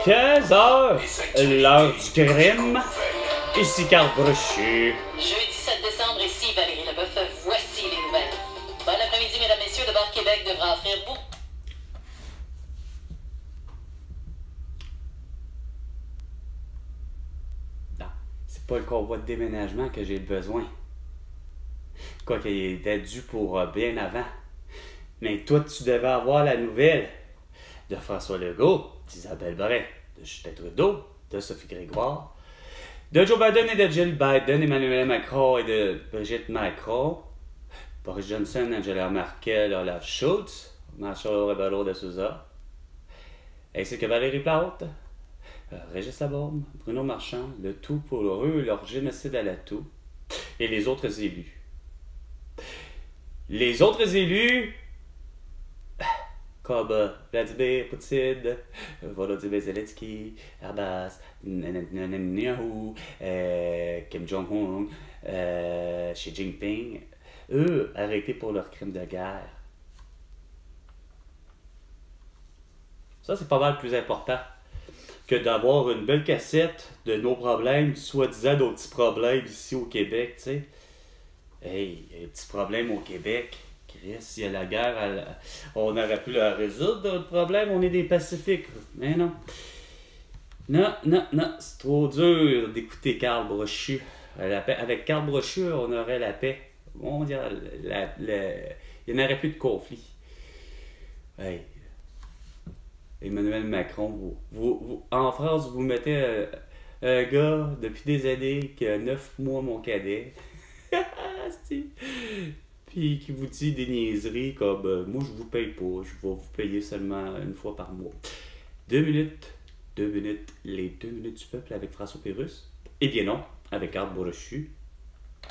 15h, l'heure du crime. Ici Carl Brochu. Jeudi 7 décembre, ici Valérie Leboeuf, voici les nouvelles. Bon après-midi, mesdames, messieurs, de bord Québec devra offrir beaucoup. Non, c'est pas le convoi de déménagement que j'ai besoin. Quoi qu'il était dû pour bien avant. Mais toi, tu devais avoir la nouvelle de François Legault, d'Isabelle Barret, de Justin Trudeau, de Sophie Grégoire, de Joe Biden et de Jill Biden, Emmanuel Macron et de Brigitte Macron, Boris Johnson, Angela Merkel, Olaf Scholz, Marcelo Rebelo de Souza, ainsi que Valérie Plante, Régis Labaume, Bruno Marchand, le tout pour eux, leur génocide à la toux, et les autres élus. Les autres élus, comme Vladimir Poutine, Volodymyr Zelensky, Abbas, Netanyahu, Kim Jong-un, Xi Jinping, eux, arrêtés pour leurs crimes de guerre. Ça, c'est pas mal plus important que d'avoir une belle cassette de nos problèmes, soi-disant nos petits problèmes ici au Québec, tu sais. Hey, il y a des petits problèmes au Québec. Chris, s'il y a la guerre, on aurait pu la résoudre, notre problème, on est des Pacifiques. Mais non. Non, c'est trop dur d'écouter Carl Brochu. Avec Carl Brochu, on aurait la paix mondiale. Il n'y en aurait plus de conflit. Hey. Emmanuel Macron, en France, vous mettez un gars depuis des années qui a 9 mois mon cadet. Puis qui vous dit des niaiseries comme moi je vous paye pas, je vais vous payer seulement une fois par mois. 2 minutes, les 2 minutes du peuple avec François Pérusse. Eh bien non, avec Carl Brochu.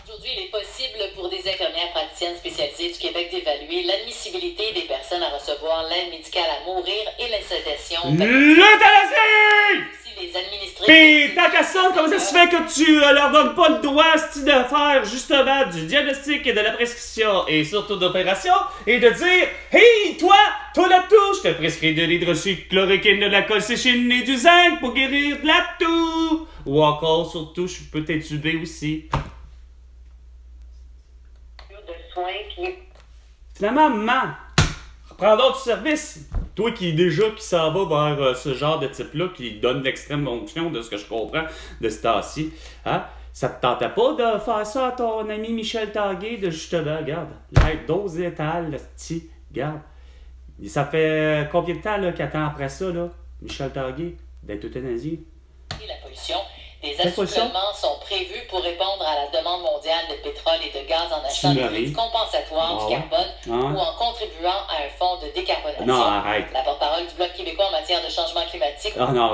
Aujourd'hui, il est possible pour des infirmières praticiennes spécialisées du Québec d'évaluer l'admissibilité des personnes à recevoir l'aide médicale à mourir et l'incitation. L'euthanasie! Les administrés. Pis tant qu'à ça, comment ça se fait que tu leur donnes pas le droit de faire justement du diagnostic et de la prescription et surtout d'opération et de dire hey toi la toux, je te prescris de l'hydroxychloroquine, de la colchicine et du zinc pour guérir de la toux. Ou encore surtout je peux t'intuber aussi. Finalement, maman, reprends d'autres services. Toi qui s'en va vers ce genre de type-là, qui donne l'extrême onction de ce que je comprends de ce temps-ci, hein? Ça te tentait pas de faire ça à ton ami Michel Tanguay, de justement, regarde, l'aide dose létale, regarde. Ça fait combien de temps là, qu'il attend après ça, là, Michel Tanguay, d'être euthanasié? La pollution. Des assouplements sont prévus pour répondre à la demande mondiale de pétrole et de gaz en achetant des crédits compensatoires du carbone ou en contribuant à un fonds de décarbonation. Non, arrête. La porte-parole du Bloc québécois en matière de changement climatique. Ah non,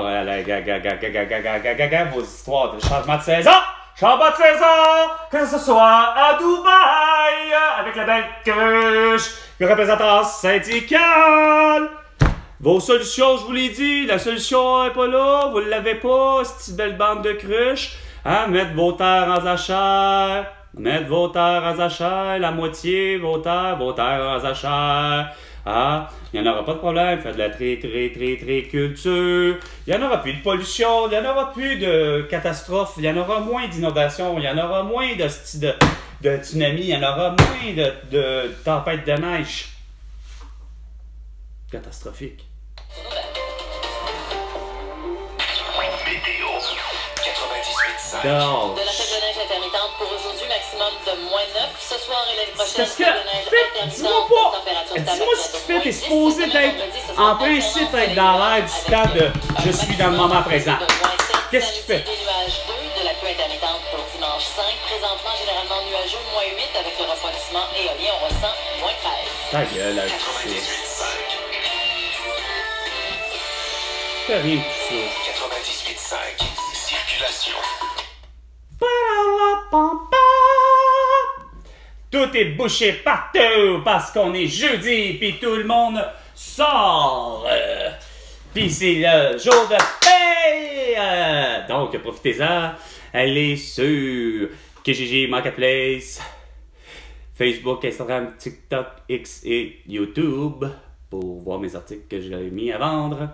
vos histoires de changement de saison! Changement de saison! Que ce soit à Dubaï, avec la belle cruche, le représentant syndical! Vos solutions, je vous l'ai dit, la solution n'est pas là, vous ne l'avez pas, cette belle bande de cruches. Hein, mettre vos terres en jachère, la moitié, vos terres en jachère. Ah, il n'y en aura pas de problème, faites de la triculture. Il n'y en aura plus de pollution, il n'y en aura plus de catastrophes, il y en aura moins d'inondations, il y en aura moins de tsunamis, il y en aura moins de tempêtes de neige. Catastrophique. De la fête de neige intermittente pour aujourd'hui, maximum de -9. Ce soir et l'année prochaine, parce que, dis-moi ce qui fait, t'es supposé d'être, en principe, être dans l'air du stade de « je suis dans le moment présent ». Qu'est-ce qu'il fait? Des nuages 2, de la pluie intermittente pour dimanche 5. Présentement, généralement nuageux, -8 avec le refroidissement éolien, on ressent -13. Ta gueule, là, c'est rien de tout ça. 98.5, circulation. Tout est bouché partout parce qu'on est jeudi puis tout le monde sort. Puis c'est le jour de paix. Donc profitez-en. Allez sur Kijiji Marketplace, Facebook, Instagram, TikTok, X et YouTube pour voir mes articles que j'ai mis à vendre.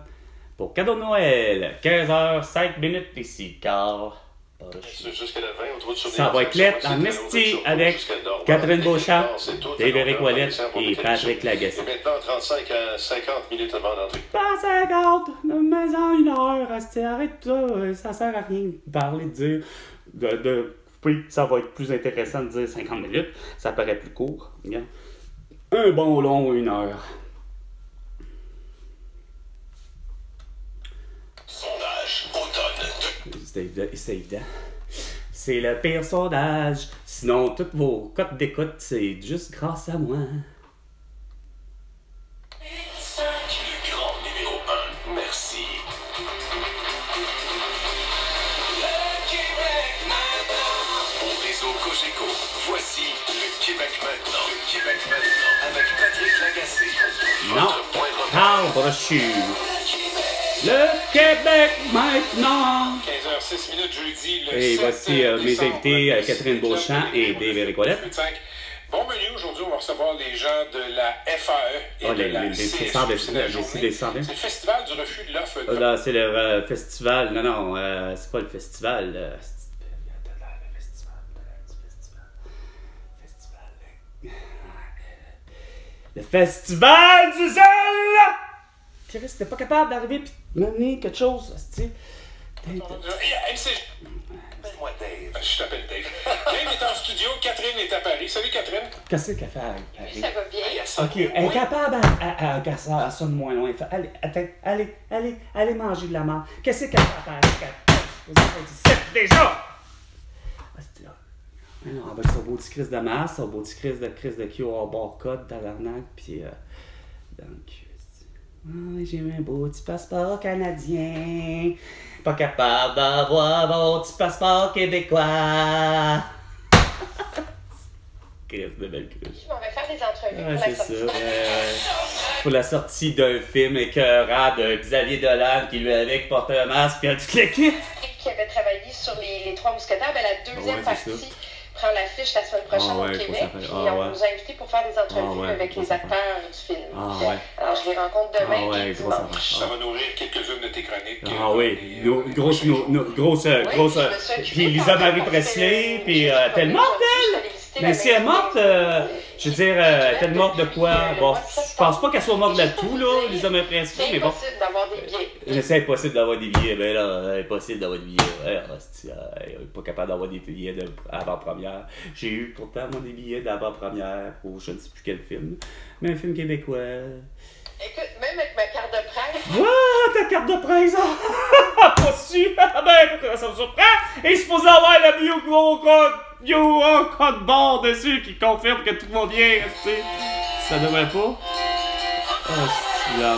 Pour cadeau de Noël, 15h05 ici, Carl. Ça va être lettre en esti avec Catherine Beauchamp, Dave Ouellette et Patrick Lagacé. Et maintenant, 35 à 50 minutes avant l'entrée. Pas 50, mais en 1 heure, esti, arrête ça, ça sert à rien de parler, de dire, oui, ça va être plus intéressant de dire 50 minutes, ça paraît plus court. Regarde. Un bon long 1 heure. Sondage automne. C'est évident. C'est le pire sondage. Sinon, toutes vos cotes d'écoute, c'est juste grâce à moi. Le grand numéro 1. Merci. Le Québec maintenant. Au réseau Cogeco, voici le Québec maintenant. Le Québec maintenant avec Patrick Lagacé. Non, Carl Brochu. Le Québec maintenant. 15h06 jeudi. Le Et 7 voici mes décembre, invités, Catherine Beauchamp et Dave Ouellette. Bon menu, aujourd'hui, on va recevoir les gens de la FAE et de la CSU. C'est le festival du refus de l'offre. Là, c'est le festival. Non, c'est pas le festival. Le festival du zèle! Chris, t'es pas capable d'arriver pis de m'amener quelque chose, tu Appelle-moi Dave. Je t'appelle Dave. Dave est en studio, Catherine est à Paris. Salut Catherine. Qu'est-ce qu'elle fait avec Paris? Ça va bien. Ok, elle est capable à ça sonne moins loin. Allez, attends, allez manger de la merde. Qu'est-ce qu'elle fait à Paris? Vous avez dit 7 déjà! Alors, avec son beau petit crise de masse, son beau petit crise de Q au bord code, tabarnak, pis dans le cul. Oh, j'ai eu un beau petit passeport canadien. Pas capable d'avoir mon petit passeport québécois. Crise de belle cruche. On va faire des entrevues Ouais, pour la c'est sortie. ça. Pour la sortie d'un film écœurant de Xavier Dolan qui lui avait porté un masque et toute l'équipe. Qui avait travaillé sur les Trois Mousquetaires, ben, la deuxième partie prend l'affiche la semaine prochaine au Québec. Puis on nous a invités pour faire des entrevues avec les acteurs du film. Alors je les rencontre demain et dimanche. Ça va nourrir quelques-unes de tes chroniques. Ah oui, grosse. Puis Lisa Marie Presley, puis elle est morte, elle! Mais si elle est morte, je veux dire, elle est morte de quoi? Bon, je pense pas qu'elle soit morte de tout, là, Lisa Marie Presley, mais bon. C'est impossible d'avoir des billets. C'est impossible d'avoir des billets, ben là, impossible d'avoir des billets. Elle est pas capable d'avoir des billets d'avant-première. J'ai eu pourtant, moi, des billets d'avant-première pour je ne sais plus quel film, mais un film québécois. Écoute, même avec ma carte de presse. Wow, ta carte de presse! Pas su! Ben, pourquoi ça me surprend? Et je supposé avoir le code barre dessus qui confirme que tout va bien, tu sais. Ça devrait pas? Oh, c'est là.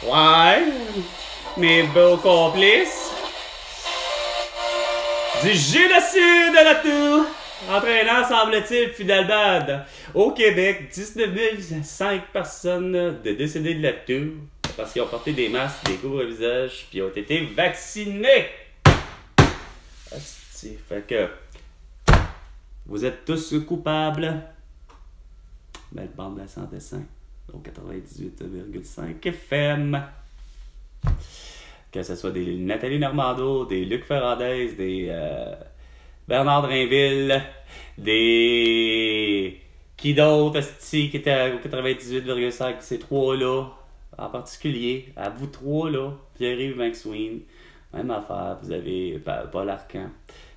Ouais, mes beaux complices. Du génocide à la tour, entraînant, semble-t-il, Fidel Bad. Au Québec, 19 005 personnes de décédés de la tour parce qu'ils ont porté des masques, des couvre-visages, puis ont été vaccinés. Asti, fait que vous êtes tous coupables. Belle bande de 105 au 98,5 FM. Que ce soit des Nathalie Normando, des Luc Ferrandez, des Bernard Drainville, des... Qui d'autre, qui était au 98,5, ces trois-là, en particulier, à vous trois, là, Pierre-Yves McSween, même affaire, vous avez Paul Arcan,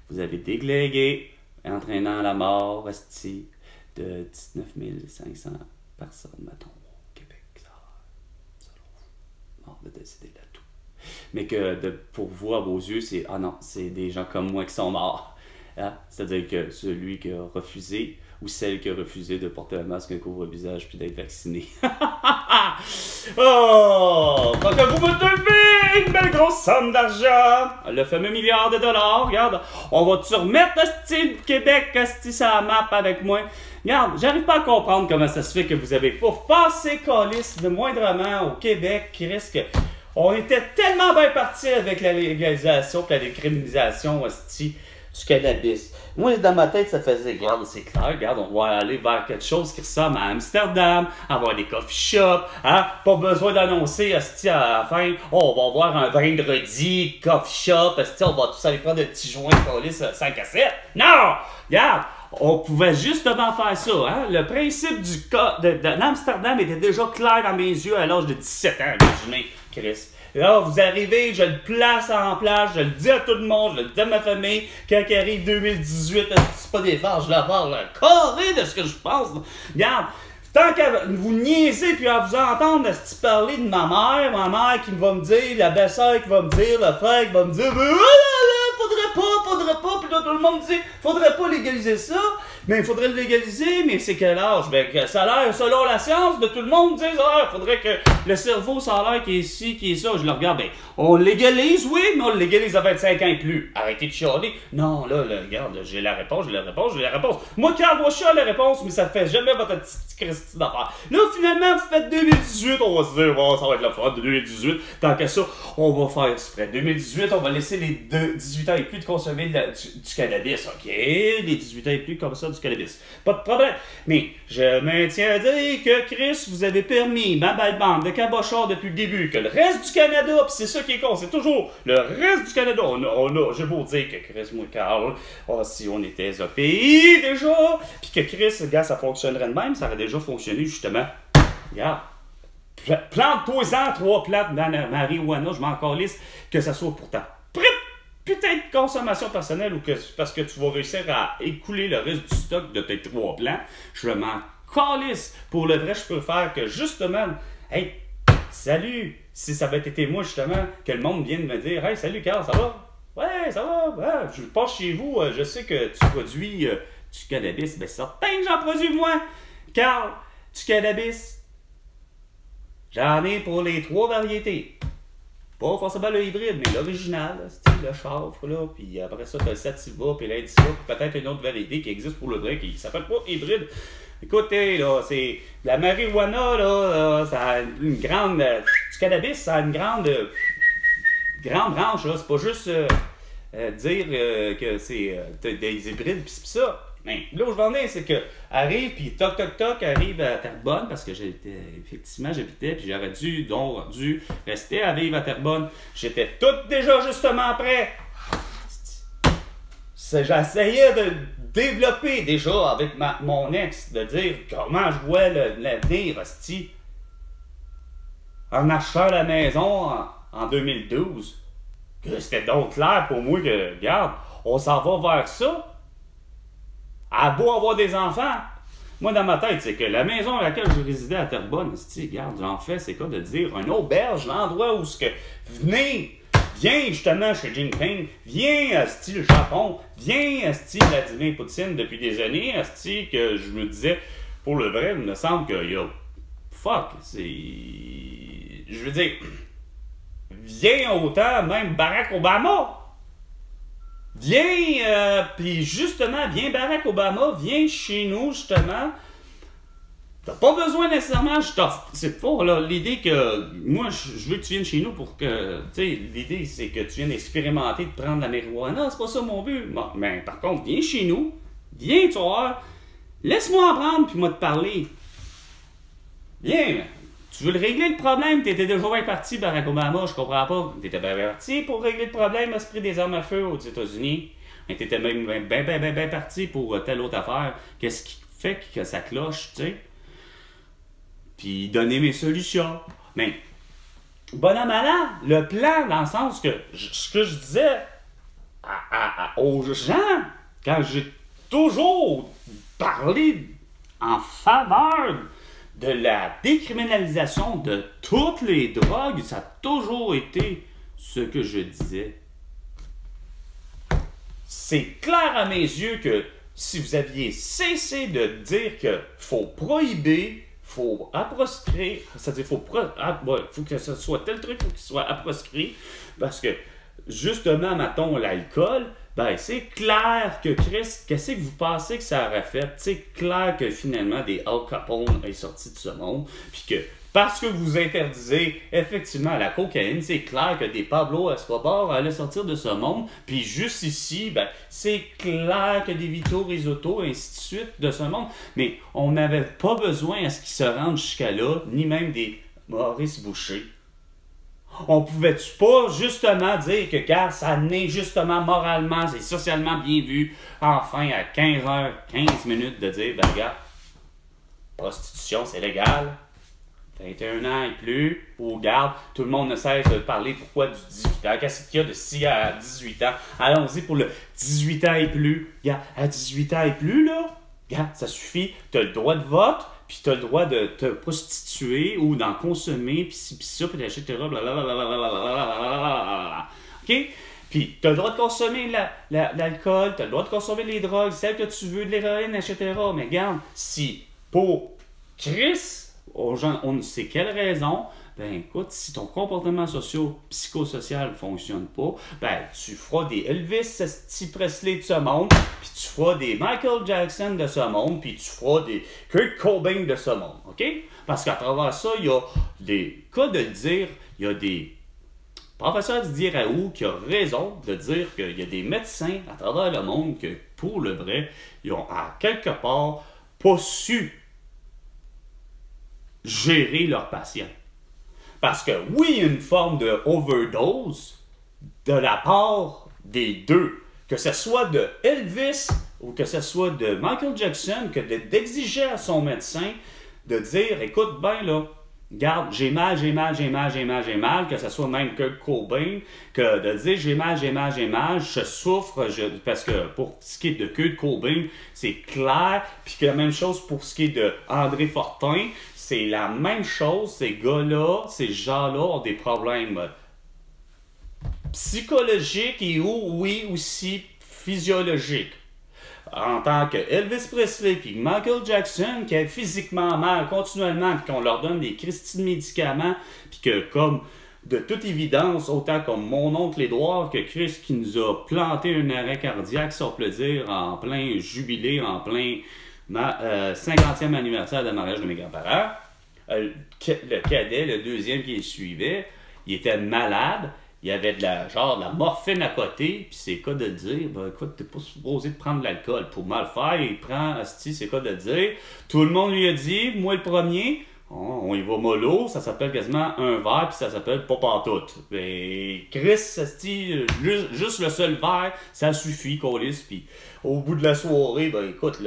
vous avez déglégué, entraînant à la mort, esti, de 19 500 personnes, mettons, au Québec, ça mort de décider de la tout. Mais que pour vous, à vos yeux, c'est ah non, c'est des gens comme moi qui sont morts. Hein? C'est-à-dire que celui qui a refusé ou celle qui a refusé de porter un masque, un couvre-visage puis d'être vacciné. Oh! Fait que vous me devez une belle grosse somme d'argent! Le fameux milliard de dollars, regarde, on va te remettre le Québec, esti, ça la map avec moi. Regarde, j'arrive pas à comprendre comment ça se fait que vous avez pas passé calice de moindrement au Québec qui risque. On était tellement bien partis avec la légalisation et la décriminalisation, hostie. du cannabis. Moi, dans ma tête, ça faisait, regarde, c'est clair, regarde, on va aller vers quelque chose qui ressemble à Amsterdam, avoir des coffee shops, hein, pas besoin d'annoncer, asti, à la fin, oh, on va voir un vendredi, coffee shop, asti, on va tous aller prendre des petits joints collés sur 5 à 7. Non! Regarde! On pouvait justement faire ça. Hein? Le principe d'Amsterdam était déjà clair dans mes yeux à l'âge de 17 ans, imaginez, Chris. Là, vous arrivez, je le place en place, je le dis à tout le monde, je le dis à ma famille. Quand il arrive 2018, c'est pas des farces, je la parle carré de ce que je pense. Regarde, tant qu'à vous niaiser puis à vous entendre parler de ma mère qui va me dire, la belle-sœur qui va me dire, le frère qui va me dire, faudrait pas, puis là tout le monde dit, faudrait pas légaliser ça, mais il faudrait le légaliser, mais c'est quel âge? Ben, ça a l'air, selon la science, de tout le monde dit, ah, faudrait que le cerveau, ça a l'air qui est ci, qui est ça, je le regarde, ben, on le légalise, oui, mais on le légalise à 25 ans et plus. Arrêtez de chialer. Non, là, regarde, j'ai la réponse. Moi, Carl, moi, je suis à la réponse, mais ça fait jamais votre petite Christie d'affaires. Là, finalement, vous faites 2018, on va se dire, oh, ça va être la fin de 2018. Tant qu'à ça, on va faire exprès. 2018, on va laisser les 18 ans et plus de consommer du cannabis, ok? Les 18 ans et plus comme ça, du cannabis. Pas de problème. Mais je maintiens à dire que, Chris, vous avez permis, ma belle bande de cabochard depuis le début, que le reste du Canada, pis c'est ça qui est con, c'est toujours le reste du Canada. J'ai beau dire que Chris, moi, Carl, si on était un pays déjà, pis que Chris, gars, ça fonctionnerait de même, ça aurait déjà fonctionné, justement. Regarde. Plante-toi-en 3 plantes dans la marijuana, je m'en calisse, que ça soit pour ta putain de consommation personnelle ou que parce que tu vas réussir à écouler le reste du stock de tes 3 plants, je m'en calisse. Pour le vrai, je peux faire que justement, hey, salut, si ça avait été moi justement, que le monde vienne me dire, hey, salut Carl, ça va? Ouais, ça va, ouais, je passe chez vous, je sais que tu produis du cannabis, ben certain que j'en produis moi, Carl, du cannabis. J'en ai pour les 3 variétés. Pas forcément le hybride, mais l'original, c'est le chanvre, là, puis après ça, t'as le sativa, puis l'indica, puis peut-être une autre variété qui existe pour le vrai, qui s'appelle pas hybride. Écoutez, là, c'est la marijuana, là, ça a une grande... du cannabis, ça a une grande branche, là. C'est pas juste dire que c'est des hybrides, pis ça. Mais là où je vais en venir, c'est que arrive, puis toc, arrive à Terrebonne, parce que j'habitais, puis j'aurais dû rester à vivre à Terrebonne. J'étais tout déjà justement prêt. J'essayais de développer déjà avec mon ex, de dire comment je vois l'avenir, hostie. En achetant la maison en 2012, que c'était donc clair pour moi que, regarde, on s'en va vers ça. À beau avoir des enfants, moi dans ma tête, c'est que la maison à laquelle je résidais à Terrebonne, regarde, j'en fais, c'est quoi de dire une auberge, l'endroit où ce que viens justement chez Jinping, viens asti le Japon, viens asti Vladimir Poutine depuis des années, asti que je me disais, pour le vrai, il me semble que fuck, c'est, je veux dire, viens autant même Barack Obama. Viens, puis justement, viens Barack Obama, viens chez nous, justement. T'as pas besoin nécessairement, c'est pas là, l'idée que, moi, je veux que tu viennes chez nous pour que, tu sais, l'idée, c'est que tu viennes expérimenter de prendre la marijuana, c'est pas ça mon but. Bon, mais par contre, viens chez nous, viens, tu vois, laisse-moi en prendre, puis moi te parler. Viens, tu veux régler le problème, t'étais déjà bien parti, Barack Obama, je comprends pas. T'étais bien parti pour régler le problème, l'esprit des armes à feu aux États-Unis. Mais t'étais même bien parti pour telle autre affaire. Qu'est-ce qui fait que ça cloche, tu sais? Puis donner mes solutions. Mais, bonhomme malin, le plan, dans le sens que, ce que je disais aux gens, quand j'ai toujours parlé en faveur de la décriminalisation de toutes les drogues, ça a toujours été ce que je disais. C'est clair à mes yeux que si vous aviez cessé de dire qu'il faut prohiber, faut proscrire, c'est-à-dire faut que ce soit tel truc, faut qu'il soit proscrit, parce que justement, mettons, l'alcool, ben c'est clair que Chris, qu'est-ce que vous pensez que ça aurait fait? C'est clair que finalement des Al Capone est sorti de ce monde, puis que Parce que vous interdisez effectivement la cocaïne, c'est clair que des Pablo Escobar allaient sortir de ce monde. Puis juste ici, ben, c'est clair que des Vito Risotto, ainsi de suite, de ce monde. Mais on n'avait pas besoin à ce qu'ils se rendent jusqu'à là, ni même des Maurice Boucher. On pouvait-tu pas justement dire que car ça n'est justement moralement, c'est socialement bien vu, enfin à 15h15 de dire, ben regarde, prostitution c'est légal. 21 ans et plus, ou garde, tout le monde ne cesse de parler pourquoi du 18 ans. Qu'est-ce qu'il y a de 6 à 18 ans? Allons-y pour le 18 ans et plus. Regarde, à 18 ans et plus, là, regarde, ça suffit. Tu as le droit de vote, puis tu as le droit de te prostituer ou d'en consommer, puis ci, puis ça, puis etc. OK? Puis, tu as le droit de consommer l'alcool, tu as le droit de consommer les drogues, celles que tu veux, de l'héroïne, etc. Mais regarde, si pour Chris, aux gens, on ne sait quelle raison, ben écoute, si ton comportement psychosocial ne fonctionne pas, ben tu feras des Elvis Presley de ce monde, puis tu feras des Michael Jackson de ce monde, puis tu feras des Kurt Cobain de ce monde, OK? Parce qu'à travers ça, il y a des cas de le dire, il y a des professeurs Didier Raoult qui a raison de dire qu'il y a des médecins à travers le monde que, pour le vrai, ils ont à quelque part pas su gérer leurs patients. Parce que oui, il y a une forme de overdose de la part des deux. Que ce soit de Elvis ou que ce soit de Michael Jackson, que d'exiger à son médecin de dire, écoute, ben là, regarde, j'ai mal, que ce soit même Kurt Cobain, que de dire j'ai mal, je souffre, parce que pour ce qui est de Kurt Cobain, c'est clair, puis que la même chose pour ce qui est de André Fortin, c'est la même chose, ces gars-là, ces gens-là ont des problèmes psychologiques et oui, aussi physiologiques. En tant que Elvis Presley puis Michael Jackson, qui est physiquement mal continuellement, puis qu'on leur donne des cristis de médicaments, puis que comme de toute évidence, autant comme mon oncle Édouard que Chris qui nous a planté un arrêt cardiaque, si on peut le dire, en plein jubilé, en plein 50e anniversaire de mariage de mes grands-parents. Le cadet, le deuxième qui le suivait, il était malade. Il y avait de la morphine à côté, puis c'est quoi de dire, ben écoute, t'es pas supposé de prendre de l'alcool. Pour mal faire, il prend, asti, c'est quoi de dire. Tout le monde lui a dit, moi le premier, on y va mollo, ça s'appelle quasiment un verre, puis ça s'appelle pas pantoute. Et Chris, asti, juste le seul verre, ça suffit, colis, puis au bout de la soirée, ben écoute,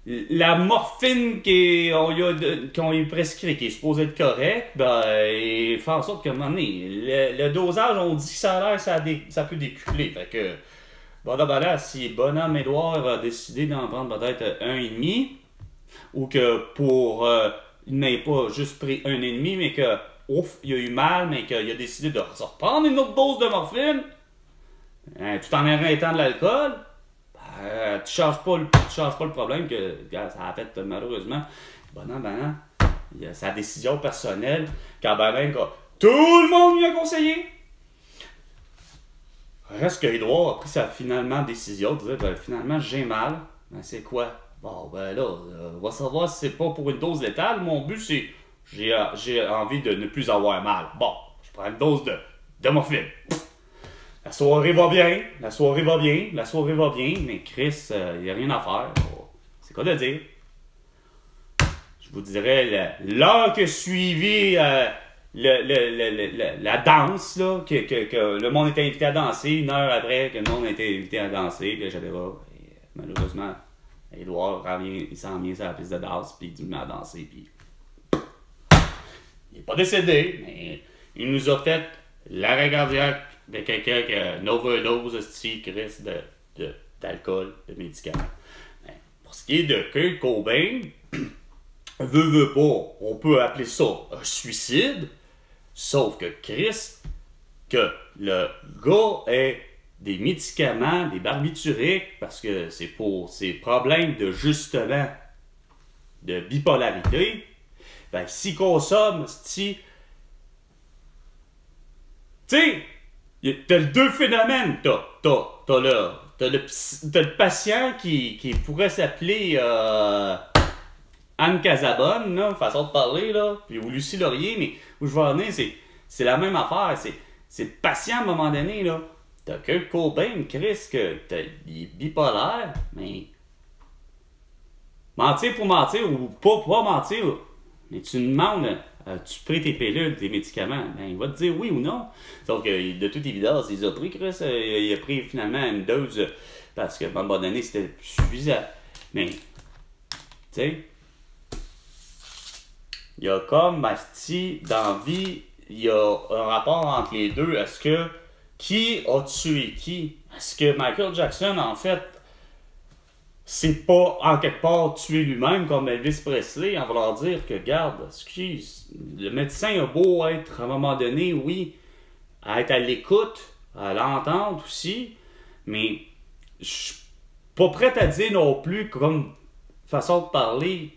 la morphine qu'on lui prescrit, qui est supposée être correcte, ben, il fait en sorte qu'à un moment donné, le dosage, on dit que ça a l'air, ça peut décupler. Fait que, bon, là, si Bonhomme Édouard a décidé d'en prendre peut-être 1,5, ou que il n'ait pas juste pris 1,5, mais que, ouf, il a eu mal, mais qu'il a décidé de reprendre une autre dose de morphine, tout en arrêtant de l'alcool, tu changes pas le problème que ça a fait malheureusement. Ben, il a sa décision personnelle quand tout le monde lui a conseillé. Reste que Édouard a pris sa finalement décision de dire ben, finalement j'ai mal. Ben c'est quoi? Bon ben là, on va savoir si c'est pas pour une dose létale. Mon but c'est j'ai envie de ne plus avoir mal. Bon, je prends une dose de morphine. La soirée va bien, mais Chris, il n'y a rien à faire. C'est quoi de dire? Je vous dirais, l'heure que suivit la danse, là, que le monde était invité à danser, une heure après que le monde était invité à danser, puis etc. Et, malheureusement, Édouard il s'en vient sur la piste de danse, puis il met à danser, puis il n'est pas décédé, mais il nous a fait l'arrêt cardiaque de quelqu'un qui a une overdose Chris d'alcool, de médicaments. Mais pour ce qui est de Kurt Cobain, veut pas, on peut appeler ça un suicide, sauf que Chris, que le gars ait des médicaments, des barbituriques, parce que c'est pour ses problèmes de justement de bipolarité, ben s'il consomme, tu sais, t'as deux phénomènes. T'as le patient qui pourrait s'appeler Anne Casabonne, là, façon de parler, là, puis ou Lucie Laurier, mais où je veux en venir, c'est la même affaire. C'est patient à un moment donné, là. T'as Kurt Cobain, Chris, il est bipolaire, mais mentir pour mentir ou pas mentir, mais tu demandes, tu pris tes pilules, tes médicaments, ben il va te dire oui ou non. Donc, de toute évidence, il a pris, Chris, il a pris finalement une dose parce qu'à un moment donné, c'était suffisant. Mais, tu sais, il y a comme, Basti, dans la vie, il y a un rapport entre les deux. Est-ce que, qui a tué qui? Est-ce que Michael Jackson, en fait, c'est pas en quelque part tué lui-même comme Elvis Presley en voulant dire que, regarde, excuse, le médecin a beau être à un moment donné, oui, à être à l'écoute, à l'entendre aussi, mais je suis pas prêt à dire non plus comme façon de parler,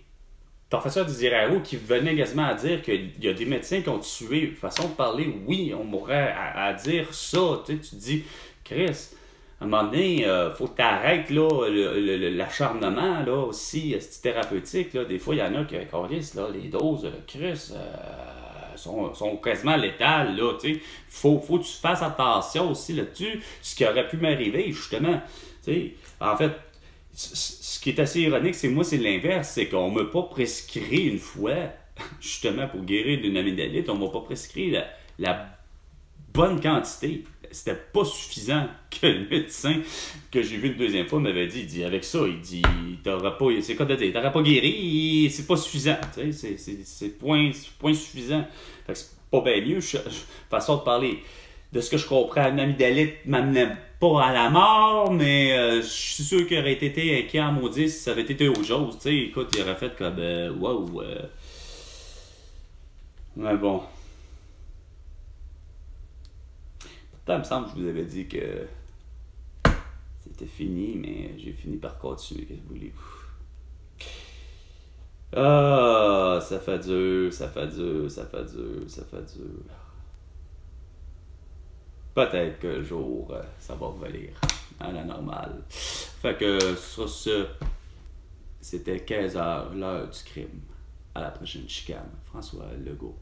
professeur Desiraro qui venait quasiment à dire qu'il y a des médecins qui ont tué, façon de parler, oui, on m'aurait à dire ça, tu sais, tu dis, Chris, à un moment donné, faut que tu arrêtes l'acharnement là, aussi, c'est thérapeutique. Là. Des fois, il y en a qui connaissent les doses, Chris, sont quasiment létales. Là, faut que tu fasses attention aussi là-dessus. Ce qui aurait pu m'arriver, justement. T'sais, en fait, ce qui est assez ironique, c'est l'inverse. C'est qu'on ne m'a pas prescrit une fois, justement, pour guérir d'une amygdalite, on ne m'a pas prescrit la bonne quantité. C'était pas suffisant que le médecin que j'ai vu une deuxième fois m'avait dit, il dit avec ça, il dit t'auras pas, c'est quoi de dire, t'auras pas guéri, c'est pas suffisant, tu sais, c'est point suffisant. Fait que c'est pas bien mieux, façon de parler. De ce que je comprends, une amygdalite m'amenait pas à la mort, mais je suis sûr qu'il aurait été inquiet en maudit si ça avait été autre chose, tu sais, écoute, il aurait fait comme wow, mais bon. Il me semble que je vous avais dit que c'était fini, mais j'ai fini par continuer. Qu'est-ce que vous voulez-vous? Ah, ça fait dur. Peut-être qu'un jour, ça va revenir à la normale. Fait que sur ce, c'était 15h, l'heure du crime. À la prochaine chicane. François Legault.